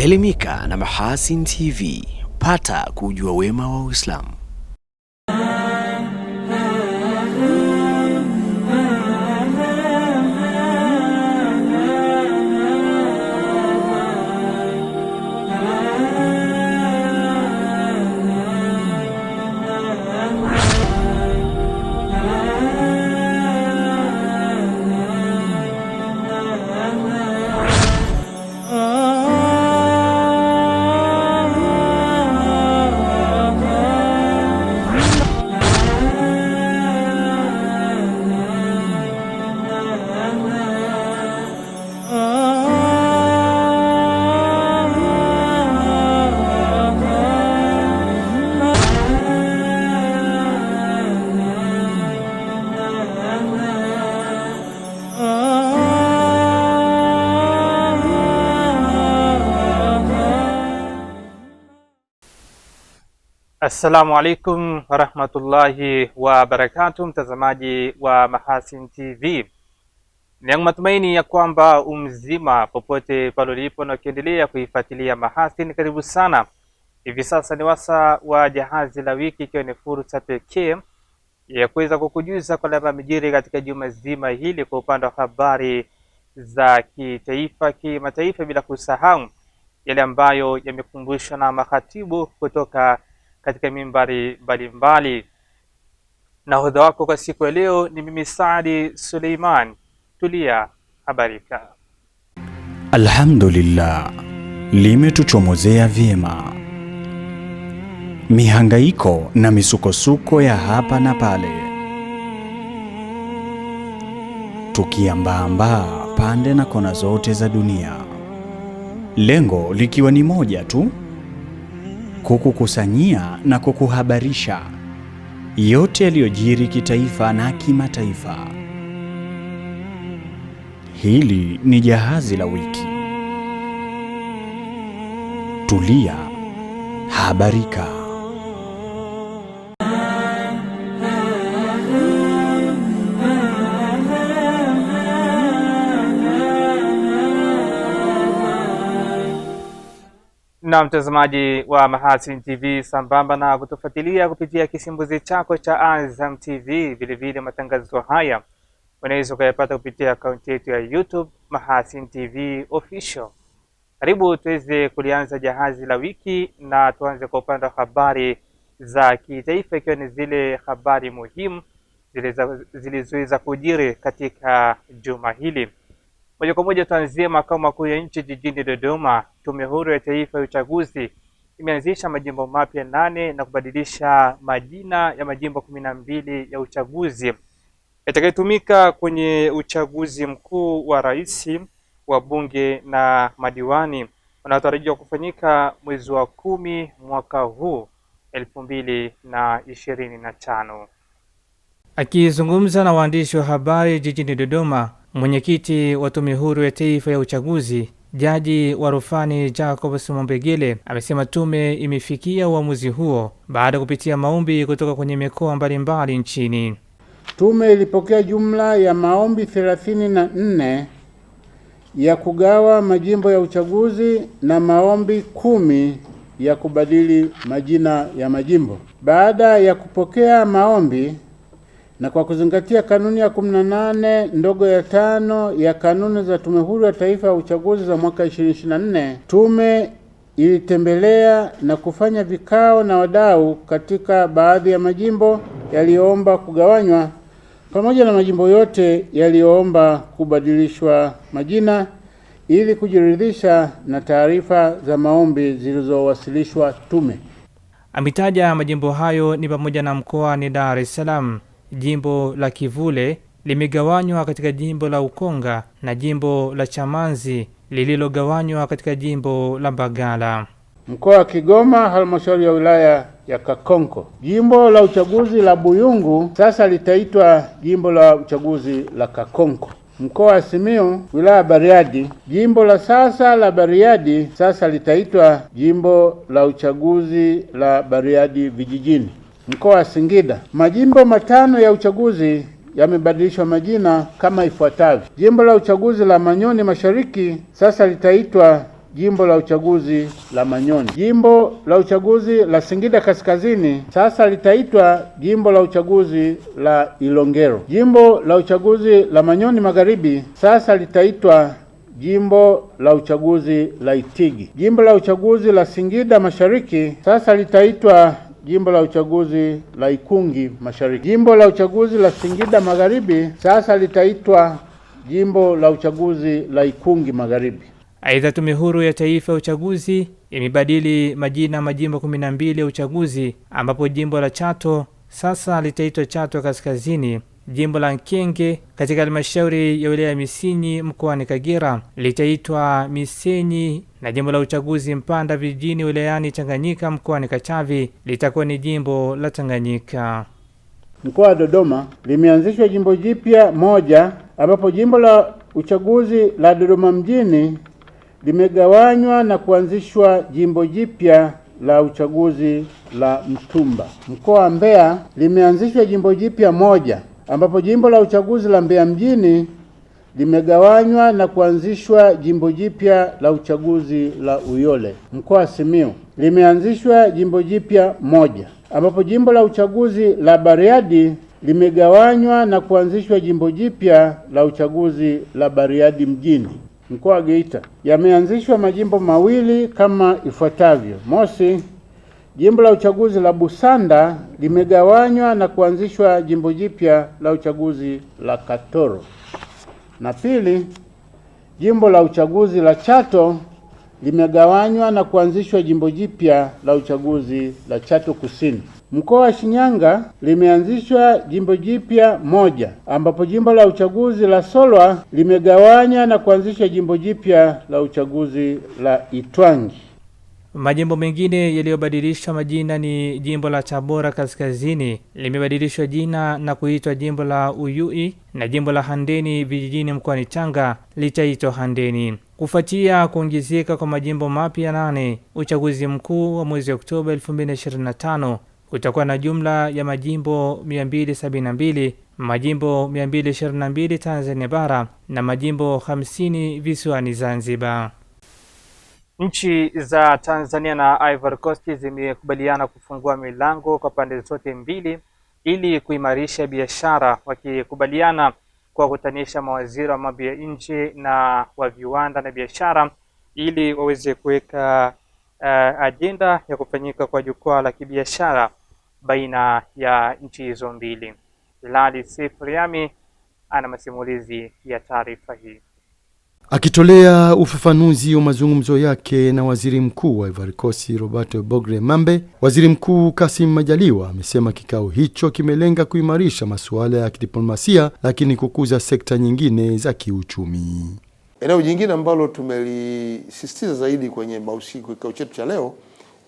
Elimika na Mahasin TV, pata kujua wema wa Uislamu. Assalamu alaikum warahmatullahi wabarakatuh, mtazamaji wa Mahasin TV. Ni matumaini ya kwamba umzima popote pale ulipo na ukiendelea kuifuatilia Mahasin. Karibu sana. Hivi sasa ni wasa wa jahazi la wiki, ikiwa ni fursa pekee ya kuweza kukujuza kwa yale yamejiri katika juma zima hili kwa upande wa habari za kitaifa, kimataifa, bila kusahau yale ambayo yamekumbushwa na makhatibu kutoka katika mimbari mbalimbali. Nahodha wako kwa siku ya leo ni mimi Saadi Suleiman. Tulia, habarika. Alhamdulillah, limetuchomozea vyema. Mihangaiko na misukosuko ya hapa na pale, tukiambaambaa pande na kona zote za dunia, lengo likiwa ni moja tu: kukukusanyia na kukuhabarisha yote yaliyojiri kitaifa na kimataifa. Hili ni jahazi la wiki. Tulia, habarika. Na mtazamaji wa Mahasin TV, sambamba na kutufuatilia kupitia kisimbuzi chako cha Azam TV, vile vile matangazo haya unaweza kuyapata kupitia akaunti yetu ya YouTube Mahasin TV Official. Karibu tuweze kulianza jahazi la wiki, na tuanze kwa upande wa habari za kitaifa, ikiwa ni zile habari muhimu zilizoweza kujiri katika juma hili. Moja kwa moja tuanzie makao makuu ya nchi jijini Dodoma. Tume Huru ya Taifa ya Uchaguzi imeanzisha majimbo mapya 8 na kubadilisha majina ya majimbo 12 ya uchaguzi yatakayotumika kwenye uchaguzi mkuu wa rais, wa bunge na madiwani unaotarajiwa kufanyika mwezi wa 10 mwaka huu 2025. Akizungumza na waandishi wa habari jijini Dodoma, mwenyekiti wa Tume Huru ya Taifa ya Uchaguzi, Jaji wa Rufani Jacobus Mwambegele, amesema tume imefikia uamuzi huo baada ya kupitia maombi kutoka kwenye mikoa mbalimbali nchini. Tume ilipokea jumla ya maombi 34 ya kugawa majimbo ya uchaguzi na maombi 10 ya kubadili majina ya majimbo. Baada ya kupokea maombi na kwa kuzingatia kanuni ya 18 ndogo ya 5 ya kanuni za Tume Huru ya Taifa ya Uchaguzi za mwaka 2024, tume ilitembelea na kufanya vikao na wadau katika baadhi ya majimbo yaliyoomba kugawanywa pamoja na majimbo yote yaliyoomba kubadilishwa majina ili kujiridhisha na taarifa za maombi zilizowasilishwa tume. Ametaja majimbo hayo ni pamoja na mkoa ni Dar es Salaam, jimbo la Kivule limegawanywa katika jimbo la Ukonga na jimbo la Chamanzi lililogawanywa katika jimbo la Mbagala. Mkoa wa Kigoma, halmashauri ya wilaya ya Kakonko, jimbo la uchaguzi la Buyungu sasa litaitwa jimbo la uchaguzi la Kakonko. Mkoa wa Simiyu, wilaya Bariadi, jimbo la sasa la Bariadi sasa litaitwa jimbo la uchaguzi la Bariadi vijijini. Mkoa wa Singida, majimbo 5 ya uchaguzi yamebadilishwa majina kama ifuatavyo: jimbo la uchaguzi la Manyoni Mashariki sasa litaitwa jimbo la uchaguzi la Manyoni. Jimbo la uchaguzi la Singida Kaskazini sasa litaitwa jimbo la uchaguzi la Ilongero. Jimbo la uchaguzi la Manyoni Magharibi sasa litaitwa jimbo la uchaguzi la Itigi. Jimbo la uchaguzi la Singida Mashariki sasa litaitwa jimbo la uchaguzi la Ikungi Mashariki. Jimbo la uchaguzi la Singida Magharibi sasa litaitwa jimbo la uchaguzi la Ikungi Magharibi. Aidha, Tume Huru ya Taifa ya Uchaguzi imebadili majina majimbo 12 ya uchaguzi, ambapo jimbo la Chato sasa litaitwa Chato Kaskazini. Jimbo la Nkenge katika halmashauri ya wilaya ya Misenyi mkoani Kagera litaitwa Misenyi, na jimbo la uchaguzi Mpanda vijijini wilayani Tanganyika mkoani Katavi litakuwa ni jimbo la Tanganyika. Mkoa wa Dodoma limeanzishwa jimbo jipya moja, ambapo jimbo la uchaguzi la Dodoma mjini limegawanywa na kuanzishwa jimbo jipya la uchaguzi la Mtumba. Mkoa wa Mbeya limeanzishwa jimbo jipya moja, ambapo jimbo la uchaguzi la Mbeya mjini limegawanywa na kuanzishwa jimbo jipya la uchaguzi la Uyole. Mkoa wa Simiyu limeanzishwa jimbo jipya moja, ambapo jimbo la uchaguzi la Bariadi limegawanywa na kuanzishwa jimbo jipya la uchaguzi la Bariadi mjini. Mkoa wa Geita yameanzishwa majimbo mawili kama ifuatavyo. Mosi, jimbo la uchaguzi la Busanda limegawanywa na kuanzishwa jimbo jipya la uchaguzi la Katoro. Na pili, jimbo la uchaguzi la Chato limegawanywa na kuanzishwa jimbo jipya la uchaguzi la Chato Kusini. Mkoa wa Shinyanga limeanzishwa jimbo jipya moja, ambapo jimbo la uchaguzi la Solwa limegawanya na kuanzisha jimbo jipya la uchaguzi la Itwangi. Majimbo mengine yaliyobadilishwa majina ni jimbo la Tabora Kaskazini limebadilishwa jina na kuitwa jimbo la Uyui, na jimbo la Handeni vijijini mkoani Tanga litaitwa Handeni. Kufuatia kuongezeka kwa majimbo mapya 8, uchaguzi mkuu wa mwezi Oktoba 2025 kutakuwa na jumla ya majimbo 272, majimbo 222 Tanzania bara na majimbo 50 visiwani Zanzibar. Nchi za Tanzania na Ivory Coast zimekubaliana kufungua milango kwa pande zote mbili ili kuimarisha biashara, wakikubaliana kwa kutanisha mawaziri wa mambo ya nje na wa viwanda na biashara ili waweze kuweka ajenda ya kufanyika kwa jukwaa la kibiashara baina ya nchi hizo mbili. Lali Sefriami ana masimulizi ya taarifa hii. Akitolea ufafanuzi wa mazungumzo yake na waziri mkuu wa Ivory Coast Roberto Bogre Mambe, waziri mkuu Kassim Majaliwa amesema kikao hicho kimelenga kuimarisha masuala ya kidiplomasia lakini kukuza sekta nyingine za kiuchumi. Eneo jingine ambalo tumelisisitiza zaidi kwenye kikao chetu cha leo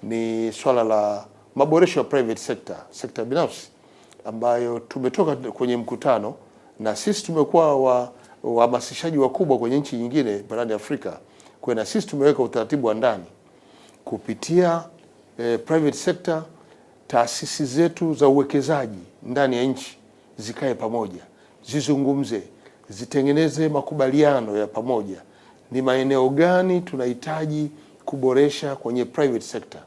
ni swala la maboresho ya private sector, sekta binafsi, ambayo tumetoka kwenye mkutano na sisi tumekuwa wahamasishaji wakubwa kwenye nchi nyingine barani Afrika. Kwa na sisi tumeweka utaratibu wa ndani kupitia private sector, taasisi zetu za uwekezaji ndani ya nchi zikae pamoja, zizungumze, zitengeneze makubaliano ya pamoja. Ni maeneo gani tunahitaji kuboresha kwenye private sector?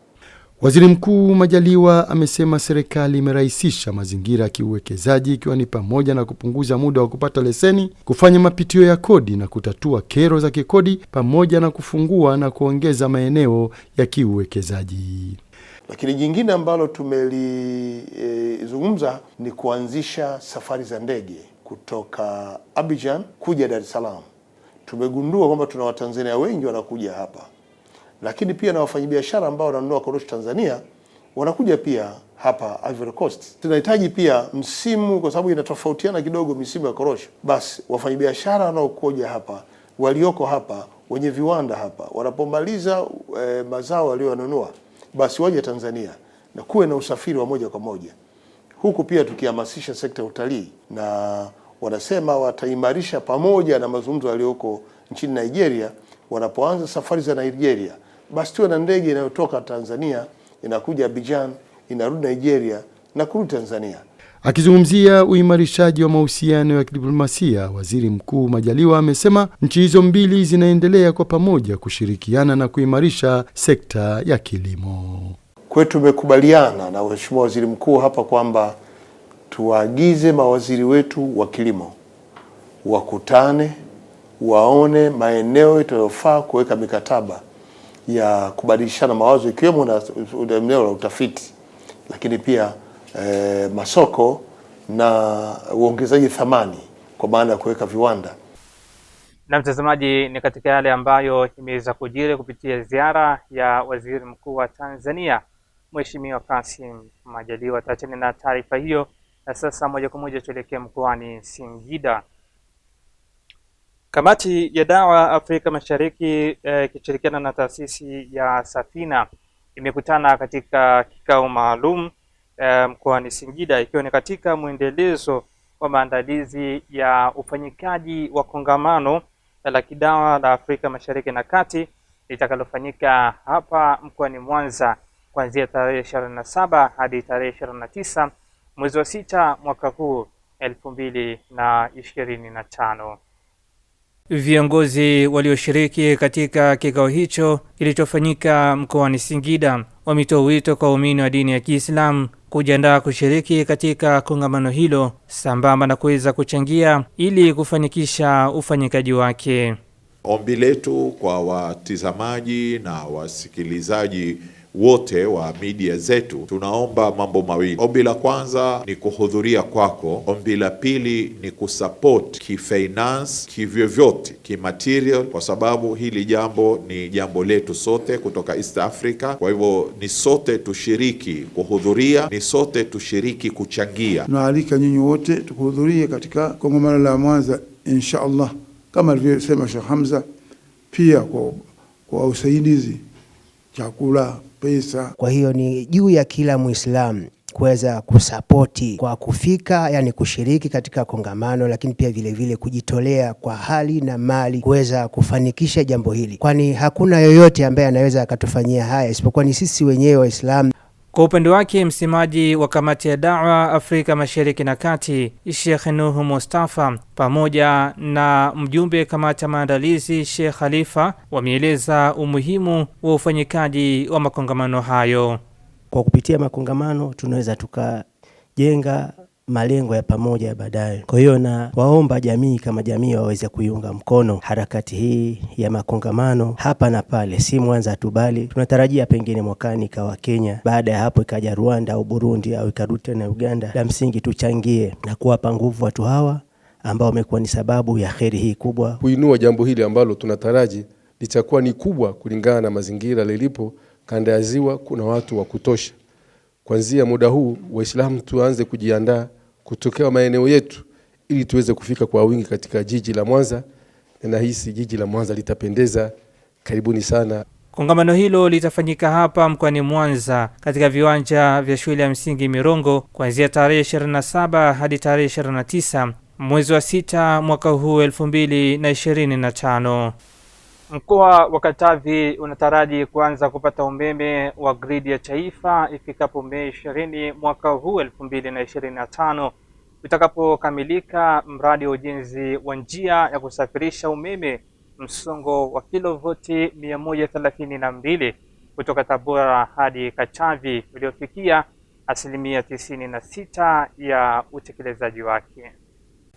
Waziri Mkuu Majaliwa amesema serikali imerahisisha mazingira ya kiuwekezaji, ikiwa ni pamoja na kupunguza muda wa kupata leseni, kufanya mapitio ya kodi na kutatua kero za kikodi, pamoja na kufungua na kuongeza maeneo ya kiuwekezaji. Lakini jingine ambalo tumelizungumza ni kuanzisha safari za ndege kutoka Abidjan kuja Dar es Salaam. Tumegundua kwamba tuna Watanzania wengi wanakuja hapa, lakini pia na wafanyabiashara ambao wananunua korosho Tanzania wanakuja pia hapa Ivory Coast. Tunahitaji pia msimu, kwa sababu inatofautiana kidogo misimu ya korosho. Basi wafanyabiashara wanaokuja hapa, walioko hapa, wenye viwanda hapa, wanapomaliza mazao walionunua, basi waje Tanzania na kuwe na usafiri wa moja kwa moja. Huku pia tukihamasisha sekta ya utalii, na wanasema wataimarisha pamoja na mazungumzo yaliyoko nchini Nigeria. Wanapoanza safari za Nigeria, basi tuwe na ndege inayotoka Tanzania inakuja Abidjan, inarudi Nigeria na kurudi Tanzania. Akizungumzia uimarishaji wa mahusiano ya kidiplomasia, Waziri Mkuu Majaliwa amesema nchi hizo mbili zinaendelea kwa pamoja kushirikiana na kuimarisha sekta ya kilimo. Kwetu tumekubaliana na Mheshimiwa Waziri Mkuu hapa kwamba tuwaagize mawaziri wetu wa kilimo wakutane, waone maeneo yanayofaa kuweka mikataba ya kubadilishana mawazo, ikiwemo na eneo la utafiti, lakini pia masoko na uongezaji thamani kwa maana ya kuweka viwanda. Na mtazamaji, ni katika yale ambayo imeweza kujiri kupitia ziara ya Waziri Mkuu wa Tanzania Mheshimiwa Kassim Majaliwa. Tuachane na taarifa hiyo na sasa moja kwa moja tuelekee mkoani Singida. Kamati ya Dawa Afrika Mashariki ikishirikiana na taasisi ya Safina imekutana katika kikao maalum mkoani Singida, ikiwa ni katika mwendelezo wa maandalizi ya ufanyikaji wa kongamano la kidawa la Afrika Mashariki na Kati litakalofanyika hapa mkoani Mwanza kuanzia tarehe 27 hadi tarehe 29 mwezi wa 6 mwaka huu 2025. Viongozi walioshiriki katika kikao hicho kilichofanyika mkoani Singida wametoa wito kwa waumini wa dini ya Kiislamu kujiandaa kushiriki katika kongamano hilo sambamba na kuweza kuchangia ili kufanikisha ufanyikaji wake. Ombi letu kwa watazamaji na wasikilizaji wote wa media zetu, tunaomba mambo mawili. Ombi la kwanza ni kuhudhuria kwako. Ombi la pili ni kusupport kifinance, kivyovyote, kimaterial, kwa sababu hili jambo ni jambo letu sote kutoka East Africa. Kwa hivyo ni sote tushiriki kuhudhuria, ni sote tushiriki kuchangia. Tunaalika nyinyi wote tuhudhurie katika kongamano la Mwanza insha Allah, kama alivyosema Sheikh Hamza, pia kwa usaidizi, chakula, pesa. Kwa hiyo ni juu ya kila Muislamu kuweza kusapoti kwa kufika, yani kushiriki katika kongamano, lakini pia vile vile kujitolea kwa hali na mali kuweza kufanikisha jambo hili, kwani hakuna yoyote ambaye anaweza akatufanyia haya isipokuwa ni sisi wenyewe Waislamu. Kwa upande wake, msemaji wa kamati ya Dawa Afrika Mashariki na Kati, Sheikh Nuhu Mustafa, pamoja na mjumbe kamati ya maandalizi Sheikh Khalifa, wameeleza umuhimu wa ufanyikaji wa makongamano hayo. Kwa kupitia makongamano tunaweza tukajenga malengo ya pamoja ya baadaye. Kwa hiyo na waomba jamii kama jamii waweze kuiunga mkono harakati hii ya makongamano hapa na pale, si Mwanza tu bali tunatarajia pengine mwakani ikawa Kenya, baada ya hapo ikaja Rwanda au Burundi au ikarudi na Uganda. La msingi tuchangie na kuwapa nguvu watu hawa ambao wamekuwa ni sababu ya kheri hii kubwa, kuinua jambo hili ambalo tunataraji litakuwa ni kubwa kulingana na mazingira lilipo. Kanda ya Ziwa kuna watu wa kutosha. Kuanzia muda huu Waislamu tuanze kujiandaa kutokea maeneo yetu ili tuweze kufika kwa wingi katika jiji la Mwanza, na hisi jiji la Mwanza litapendeza. Karibuni sana. Kongamano hilo litafanyika hapa mkoani Mwanza katika viwanja vya shule ya msingi Mirongo kuanzia tarehe 27 hadi tarehe 29 mwezi wa 6 mwaka huu 2025. Mkoa wa Katavi unataraji kuanza kupata umeme wa gridi ya taifa ifikapo Mei 20 mwaka huu 2025 utakapokamilika mradi wa ujenzi wa njia ya kusafirisha umeme msongo wa kilovoti 132 kutoka Tabora hadi Katavi uliofikia 96% ya utekelezaji wake.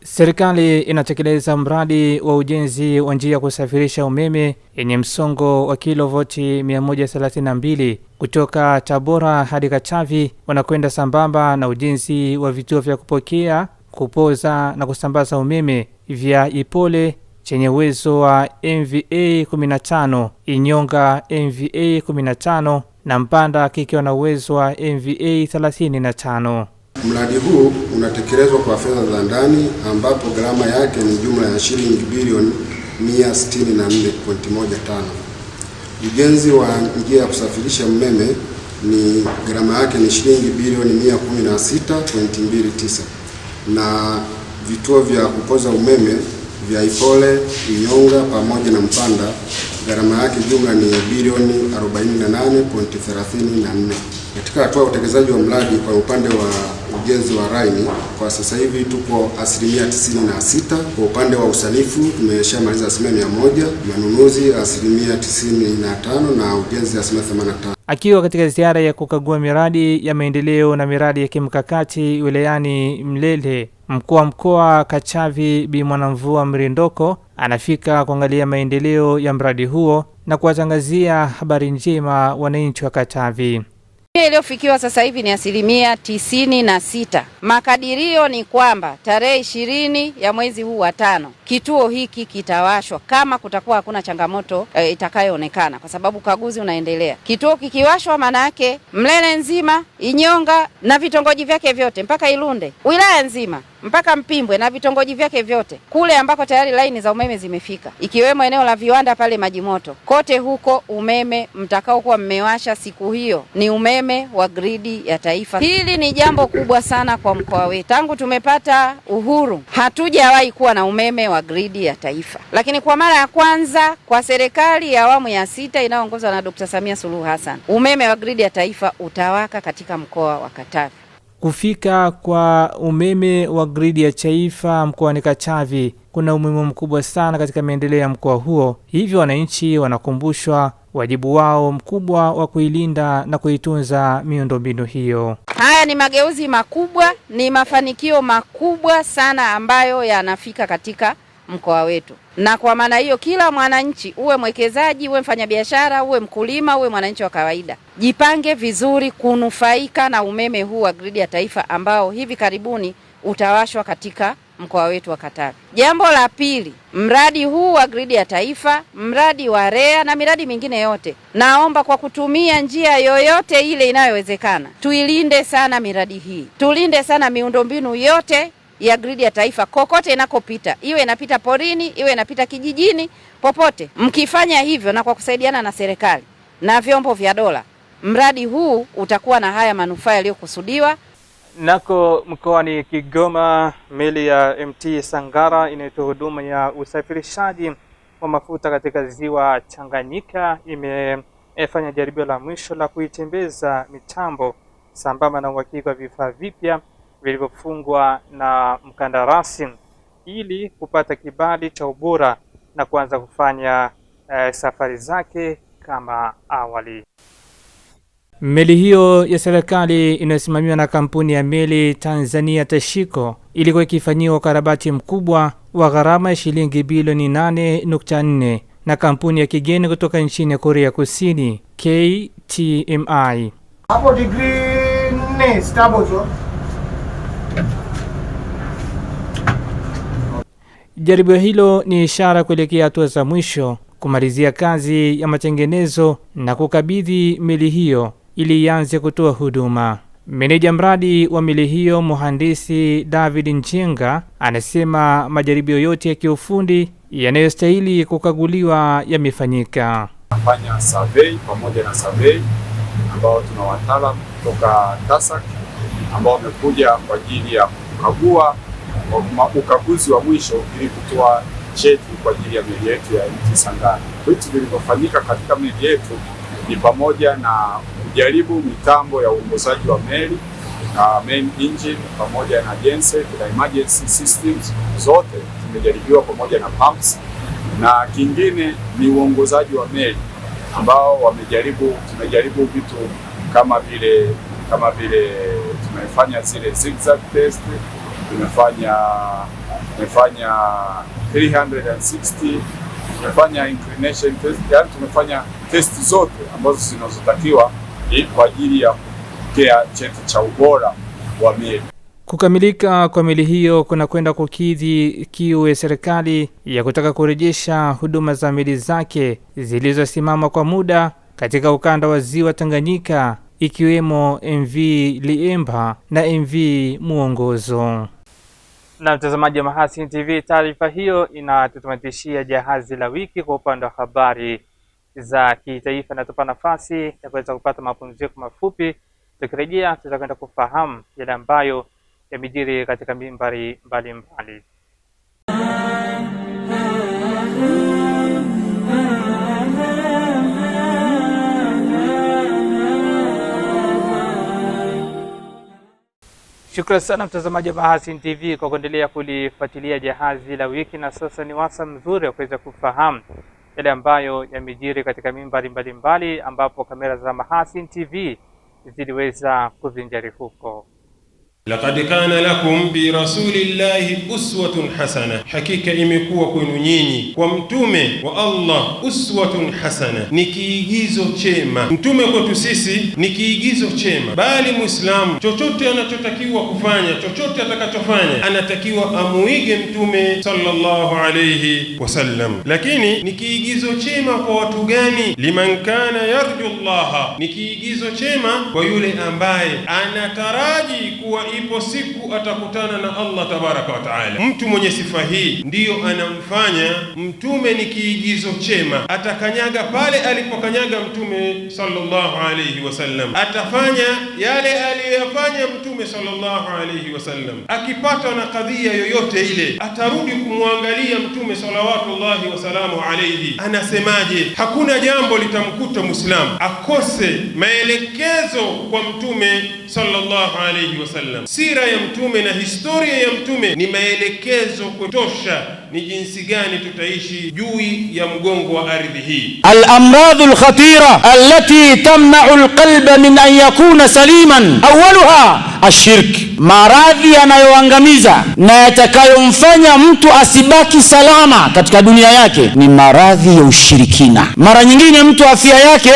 Serikali inatekeleza mradi wa ujenzi wa njia ya kusafirisha umeme yenye msongo wa kilovoti 132 kutoka Tabora hadi Katavi, wanakwenda sambamba na ujenzi wa vituo vya kupokea, kupoza na kusambaza umeme vya Ipole chenye uwezo wa MVA 15, Inyonga MVA 15 na Mpanda kikiwa na uwezo wa MVA 35. Mradi huu unatekelezwa kwa fedha za ndani ambapo gharama yake ni jumla ya shilingi bilioni 164.15. Ujenzi wa njia ya kusafirisha umeme ni gharama yake ni shilingi bilioni 116.29, na vituo vya kupoza umeme vya Ipole, Inyonga pamoja na Mpanda gharama yake jumla ni bilioni 48.34. Katika hatua ya utekelezaji wa mradi kwa upande wa ujenzi wa raini. Kwa sasa hivi tupo 96%. Kwa upande wa usanifu tumeshamaliza 100%, manunuzi 95% na ujenzi 85%. Akiwa katika ziara ya kukagua miradi ya maendeleo na miradi ya kimkakati wilayani Mlele, mkuu wa mkoa Katavi Bi Mwanamvua Mrindoko anafika kuangalia maendeleo ya mradi huo na kuwatangazia habari njema wananchi wa Katavi. Iliyofikiwa sasa hivi ni 96%. Makadirio ni kwamba tarehe 20 ya mwezi huu wa 5 kituo hiki kitawashwa kama kutakuwa hakuna changamoto itakayoonekana, kwa sababu ukaguzi unaendelea. Kituo kikiwashwa, maana yake Mlele nzima, Inyonga na vitongoji vyake vyote mpaka Ilunde, wilaya nzima mpaka Mpimbwe na vitongoji vyake vyote, kule ambako tayari laini za umeme zimefika, ikiwemo eneo la viwanda pale Majimoto, kote huko umeme mtakao kuwa mmewasha siku hiyo ni umeme wa gridi ya taifa. Hili ni jambo kubwa sana kwa mkoa wetu. Tangu tumepata uhuru hatujawahi kuwa na umeme wa gridi ya taifa, lakini kwa mara ya kwanza kwa serikali ya awamu ya 6 inayoongozwa na Dr. Samia Suluhu Hassan, umeme wa gridi ya taifa utawaka katika mkoa wa Katavi. Kufika kwa umeme wa gridi ya taifa mkoani Katavi kuna umuhimu mkubwa sana katika maendeleo ya mkoa huo. Hivyo wananchi wanakumbushwa wajibu wao mkubwa wa kuilinda na kuitunza miundombinu hiyo. Haya ni mageuzi makubwa, ni mafanikio makubwa sana ambayo yanafika katika mkoa wetu. Na kwa maana hiyo kila mwananchi, uwe mwekezaji, uwe mfanyabiashara, uwe mkulima, uwe mwananchi wa kawaida, jipange vizuri kunufaika na umeme huu wa gridi ya taifa ambao hivi karibuni utawashwa katika mkoa wetu wa Katavi. Jambo la pili, mradi huu wa gridi ya taifa, mradi wa REA na miradi mingine yote, naomba kwa kutumia njia yoyote ile inayowezekana, tuilinde sana miradi hii. Tulinde sana miundombinu yote ya gridi ya taifa kokote inakopita, iwe inapita porini, iwe inapita kijijini, popote. Mkifanya hivyo na kwa kusaidiana na serikali na vyombo vya dola, mradi huu utakuwa na haya manufaa yaliyokusudiwa. Nako mkoani Kigoma, meli ya MT Sangara inayotoa huduma ya usafirishaji wa mafuta katika ziwa Tanganyika imefanya jaribio la mwisho la kuitembeza mitambo sambamba na uhakika wa vifaa vipya vilivyofungwa na mkandarasi ili kupata kibali cha ubora na kuanza kufanya safari zake kama awali. Meli hiyo ya serikali inayosimamiwa na kampuni ya meli Tanzania Tashiko ilikuwa ikifanyiwa ukarabati mkubwa wa gharama ya shilingi bilioni 8.4 na kampuni ya kigeni kutoka nchini Korea Kusini KTMI. Hapo degree 4 stable. Jaribio hilo ni ishara kuelekea hatua za mwisho kumalizia kazi ya matengenezo na kukabidhi meli hiyo ili ianze kutoa huduma. Meneja mradi wa meli hiyo Mhandisi David Njenga anasema majaribio yote ya kiufundi yanayostahili kukaguliwa yamefanyika. Nafanya survey pamoja na survey ambao tuna wataalamu kutoka TASAC ambao wamekuja kwa ajili ya kukagua ukaguzi wa mwisho ili kutoa cheti kwa ajili ya meli yetu ya MT Sangara. Vitu vilivyofanyika katika meli yetu ni pamoja na kujaribu mitambo ya uongozaji wa meli na main engine pamoja na genset na emergency systems zote zimejaribiwa pamoja na pumps, na kingine ni uongozaji wa meli ambao tumejaribu vitu kama vile tumefanya zile zigzag test, tumefanya 360, tumefanya inclination test, yani tumefanya test zote ambazo zinazotakiwa kwa ajili ya kupokea cheti cha ubora wa meli. Kukamilika kwa meli hiyo kuna kwenda kukidhi kiu ya serikali ya kutaka kurejesha huduma za meli zake zilizosimama kwa muda katika ukanda wa ziwa Tanganyika, ikiwemo MV Liemba na MV Muongozo. Na mtazamaji wa Mahasin TV, taarifa hiyo inatutamatishia jahazi la wiki kwa upande wa habari za kitaifa, na tupa nafasi ya kuweza kupata mapumziko mafupi. Tukirejea tutakwenda kufahamu yale ambayo yamejiri katika mimbari mbalimbali. Shukrani sana mtazamaji wa Mahasin TV kwa kuendelea kulifuatilia Jahazi la Wiki, na sasa ni wasa mzuri wa kuweza kufahamu yale ambayo yamejiri katika mimbari mbalimbali ambapo kamera za Mahasin TV ziliweza kuvinjari huko. Laqad kana lakum bi rasulillahi uswatun hasana, hakika imekuwa kwenu nyinyi kwa mtume wa Allah uswatun hasana, ni kiigizo chema. Mtume kwetu sisi ni kiigizo chema, bali muislamu chochote anachotakiwa kufanya, chochote atakachofanya, anatakiwa amuige mtume sallallahu alayhi wasallam. Lakini ni kiigizo chema kwa watu gani? Liman kana yarju Allah, ni kiigizo chema kwa yule ambaye anataraji kuwa ipo siku atakutana na Allah tabaraka wa taala. Mtu mwenye sifa hii ndiyo anamfanya mtume ni kiigizo chema. Atakanyaga pale alipokanyaga mtume sallallahu alayhi wasallam, atafanya yale aliyofanya mtume sallallahu alayhi wasallam. Akipata na kadhia yoyote ile, atarudi kumwangalia mtume salawatullahi wasalamu alayhi, anasemaje. Hakuna jambo litamkuta muislamu akose maelekezo kwa mtume sallallahu alayhi wasallam. Sira ya mtume na historia ya mtume ni maelekezo kutosha ni jinsi gani tutaishi juu ya mgongo wa ardhi hii. Al-amradhu al-khatira allati tamna'u al-qalba min an yakuna saliman awwaluha ashirk, maradhi yanayoangamiza na yatakayomfanya mtu asibaki salama katika dunia yake ni maradhi ya ushirikina. Mara nyingine mtu afya yake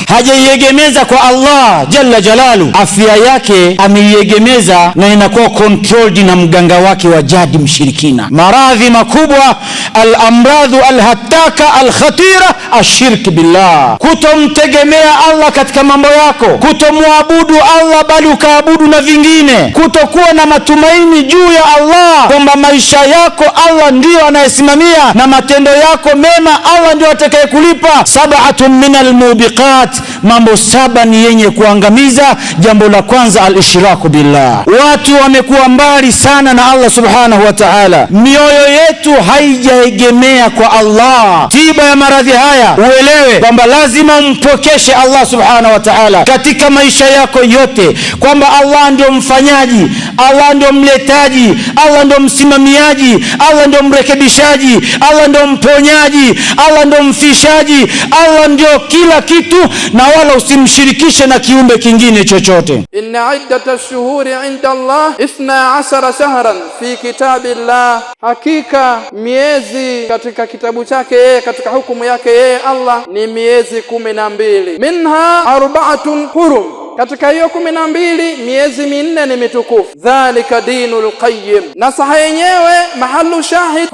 hajaiegemeza kwa Allah jalla jalalu, afya yake ameiegemeza na inakuwa controlled na mganga wake wa jadi mshirikina. Maradhi makubwa, al-amradhu al-hattaka al-khatira ashirk billah, kutomtegemea Allah katika mambo yako, kutomwabudu Allah bali ukaabudu na vingine, kutokuwa na matumaini juu ya Allah kwamba maisha yako Allah ndio anayesimamia na matendo yako mema Allah ndio atakayekulipa. Sab'atun min al-mubiqat, mambo saba ni yenye kuangamiza. Jambo la kwanza al-ishraku billah. Watu wamekuwa mbali sana na Allah subhanahu wa ta'ala, mioyo yetu haijaegemea kwa Allah. Tiba ya maradhi haya uelewe kwamba lazima umpokeshe Allah subhanahu wa ta'ala katika maisha yako yote, kwamba Allah ndio mfanyaji, Allah ndio mletaji, Allah ndio msimamiaji, Allah ndio mrekebishaji, Allah ndio mponyaji, Allah ndio mfishaji, Allah ndio kila kitu, na wala usimshirikishe na kiumbe kingine chochote. Inna iddata ash-shuhuri 'inda Allah 12 shahran fi kitabillah, hakika miezi katika kitabu chake yeye, katika hukumu yake yeye Allah ni miezi 12. Minha arba'atun hurum, katika hiyo 12 miezi 4 ni mitukufu. Dhalika dinul qayyim, na saha yenyewe mahallu shahid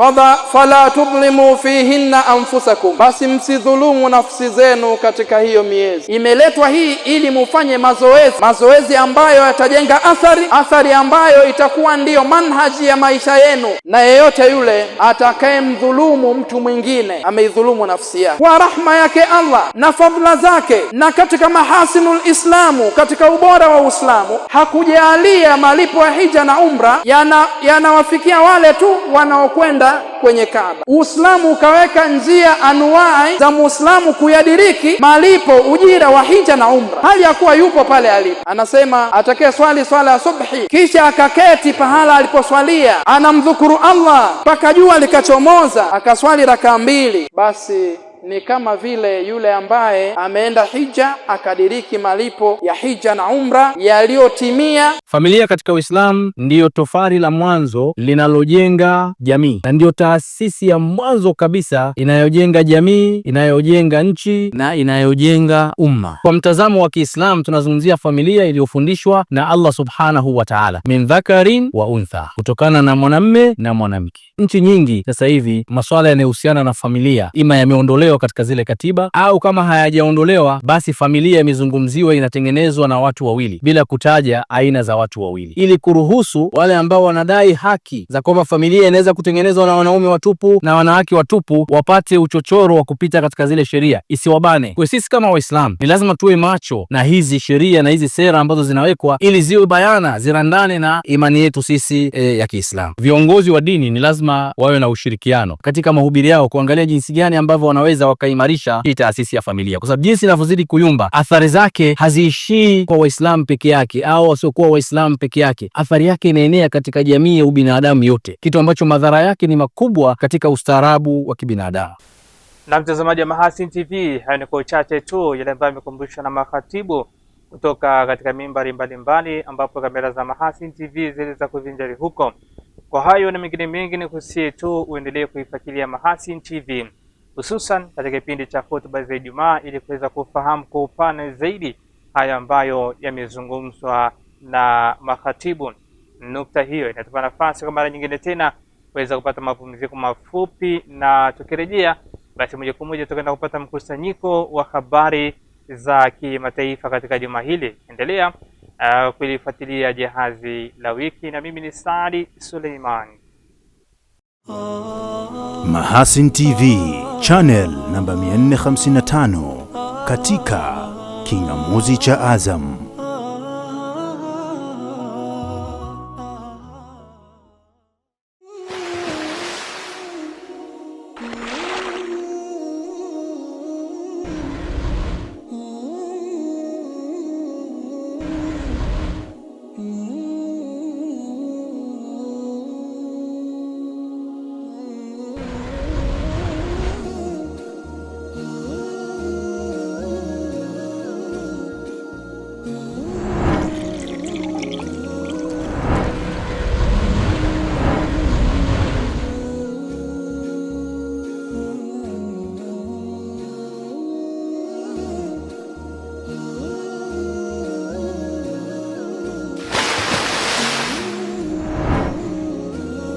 fala tudlimu fihinna anfusakum, basi msidhulumu nafsi zenu katika hiyo miezi. Imeletwa hii ili mufanye mazoezi ambayo yatajenga athari ambayo itakuwa ndiyo manhaji ya maisha yenu, na yeyote yule atakayemdhulumu mtu mwingine ameidhulumu nafsi yake. Kwa rahma yake Allah na fadhila zake na katika mahasinul islamu, katika ubora wa Uislamu, hakujalia malipo ya hija na umra yanawafikia wale tu wanaokwenda kwenye Kaaba. Uislamu ukaweka njia anuwai za Muislamu kuyadiriki malipo ujira wa hija na umra, hali ya kuwa yupo pale alipo. Anasema atakaye swali swala ya subhi kisha akaketi pahala aliposwalia anamdhukuru Allah mpaka jua likachomoza, akaswali raka 2, basi ni kama vile yule ambaye ameenda hija akadiriki malipo ya hija na umra yaliyotimia. Familia katika Uislamu ndiyo tofali la mwanzo linalojenga jamii, na ndiyo taasisi ya mwanzo kabisa inayojenga jamii, inayojenga nchi na inayojenga umma. Kwa mtazamo wa Kiislamu tunazungumzia familia iliyofundishwa na Allah subhanahu wa ta'ala, min dhakarin wa untha, kutokana na mwanamume na mwanamke. Nchi nyingi sasa hivi masuala yanayohusiana na familia ima yameondolewa katika zile katiba, au kama hayajaondolewa basi familia imezungumziwa inatengenezwa na watu wawili bila kutaja aina za watu wawili, ili kuruhusu wale ambao wanadai haki za kwamba familia inaweza kutengenezwa na wanaume watupu na wanawake watupu wapate uchochoro wa kupita katika zile sheria, isiwabane. Kwa sisi kama Waislamu ni lazima tuwe macho na hizi sheria na hizi sera ambazo zinawekwa, ili ziwe bayana, zirandane na imani yetu sisi ya Kiislamu. Viongozi wa dini ni lazima wawe na ushirikiano katika mahubiri yao, kuangalia jinsi gani ambavyo wanaweza wanaweza wakaimarisha hii taasisi ya familia, kwa sababu jinsi inavyozidi kuyumba, athari zake haziishii kwa Waislamu peke yake au wasiokuwa Waislamu peke yake. Athari yake inaenea katika jamii ya ubinadamu yote, kitu ambacho madhara yake ni makubwa katika ustaarabu wa kibinadamu. Na mtazamaji wa Mahasin TV, hayo ni kwa uchache tu yale ambayo yamekumbushwa na makhatibu kutoka katika mimbari mbalimbali ambapo kamera za Mahasin TV ziliweza kuvinjari huko. Kwa hayo na mengine mengi, ni kusihi tu uendelee kuifuatilia Mahasin TV, hususan katika kipindi cha hotuba za Ijumaa, ili kuweza kufahamu kwa upana zaidi haya ambayo yamezungumzwa na makhatibu. Nukta hiyo inatupa nafasi kwa mara nyingine tena kuweza kupata mapumziko mafupi, na tukirejea basi moja kwa moja tutakwenda kupata mkusanyiko wa habari za kimataifa katika juma hili. Endelea kulifuatilia Jahazi la Wiki, na mimi ni Saadi Suleiman. Mahasin TV channel namba 455 katika kingamuzi cha Azam.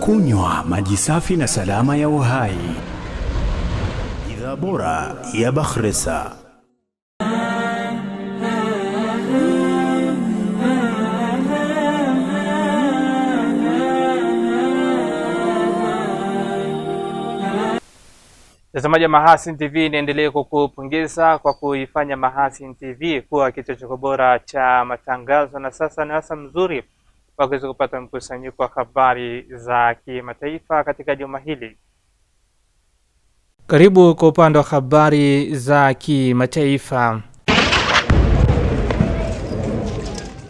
Kunywa maji safi na salama ya uhai. Bidhaa bora ya Bakhresa. Mtazamaji wa Mahasin TV, niendelee kukupongeza kwa kuifanya Mahasin TV kuwa kituo bora cha matangazo, na sasa ni hasa mzuri wa kuweza kupata mkusanyiko wa habari za kimataifa katika juma hili. Karibu kwa upande wa habari za kimataifa.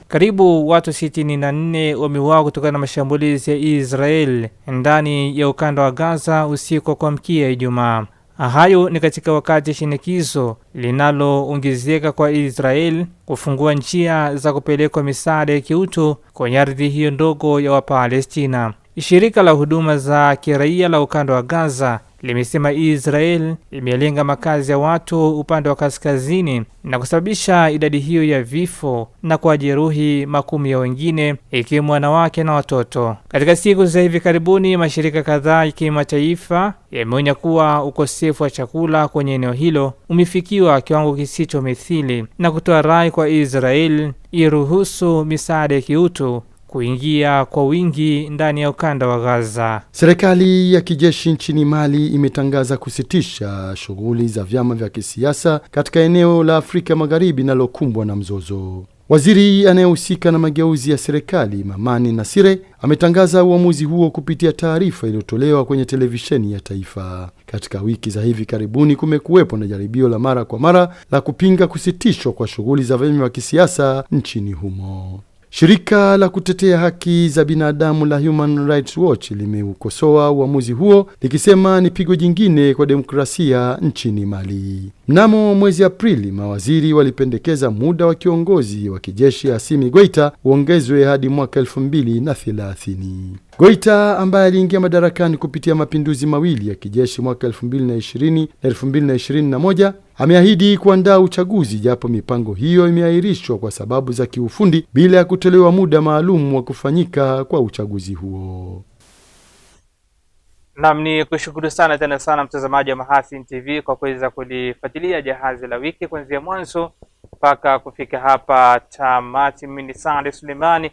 Karibu watu 64 wameuawa kutokana na mashambulizi ya Israel ndani ya ukanda wa Gaza usiku wa kuamkia Ijumaa. Hayo ni katika wakati shinikizo linaloongezeka kwa Israel kufungua njia za kupelekwa misaada ya kiutu kwenye ardhi hiyo ndogo ya Wapalestina. Shirika la huduma za kiraia la ukanda wa Gaza limesema Israel imelenga makazi ya watu upande wa kaskazini na kusababisha idadi hiyo ya vifo na kujeruhi makumi ya wengine, ikiwemo wanawake na watoto. Katika siku za hivi karibuni, mashirika kadhaa ya kimataifa yameonya kuwa ukosefu wa chakula kwenye eneo hilo umefikiwa kiwango kisichomithili na kutoa rai kwa Israel iruhusu misaada ya kiutu kuingia kwa wingi ndani ya ukanda wa Gaza. Serikali ya kijeshi nchini Mali imetangaza kusitisha shughuli za vyama vya kisiasa katika eneo la Afrika Magharibi linalokumbwa na mzozo. Waziri anayehusika na mageuzi ya serikali, Mamani Nasire, ametangaza uamuzi huo kupitia taarifa iliyotolewa kwenye televisheni ya taifa. Katika wiki za hivi karibuni kumekuwepo na jaribio la mara kwa mara la kupinga kusitishwa kwa shughuli za vyama vya kisiasa nchini humo. Shirika la kutetea haki za binadamu la Human Rights Watch limeukosoa uamuzi huo likisema ni pigo jingine kwa demokrasia nchini Mali. Mnamo mwezi Aprili, mawaziri walipendekeza muda wa kiongozi wa kijeshi Assimi Goita uongezwe hadi mwaka 2030. Goita ambaye aliingia madarakani kupitia mapinduzi mawili ya kijeshi mwaka 2020 na 2021 ameahidi kuandaa uchaguzi, japo mipango hiyo imeahirishwa kwa sababu za kiufundi bila ya kutolewa muda maalum wa kufanyika kwa uchaguzi huo. Namni kushukuru sana tena sana mtazamaji wa Mahasin TV kwa kuweza kulifuatilia Jahazi la Wiki kuanzia mwanzo mpaka kufika hapa tamati. Mimi ni Saadi Suleimani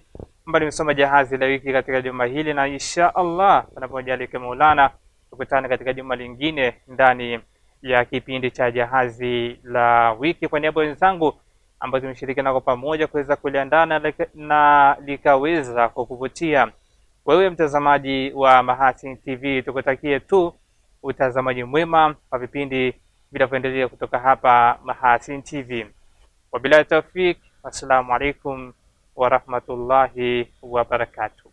ambaye nimesoma Jahazi la Wiki katika juma hili, na insha Allah panapojalika Maulana tukutane katika juma lingine ndani ya kipindi cha Jahazi la Wiki. Kwa niaba ya wenzangu ambao tumeshirikiana kwa pamoja kuweza kuliandaa na likaweza kukuvutia wewe mtazamaji wa Mahasin TV, tukutakie tu utazamaji mwema wa vipindi vinavyoendelea kutoka hapa Mahasin TV. Wabillahi tawfik, assalamu alaikum wa rahmatullahi wa barakatuh.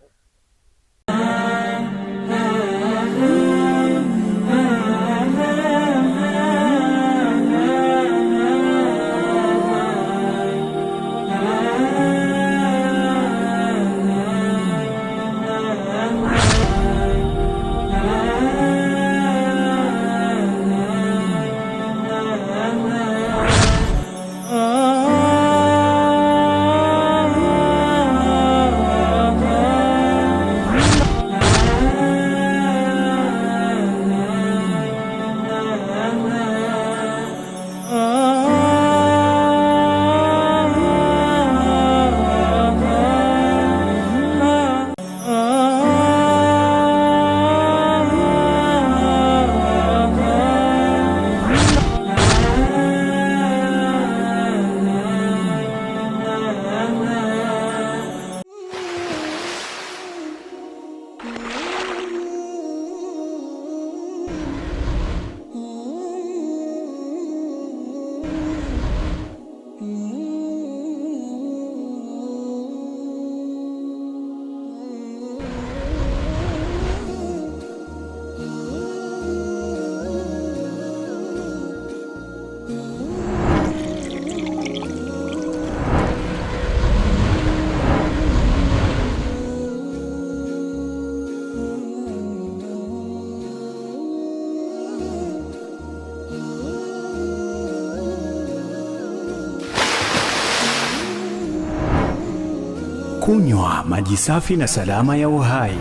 Kunywa maji safi na salama ya uhai.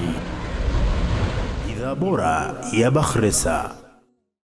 Bidhaa bora ya Bakhresa.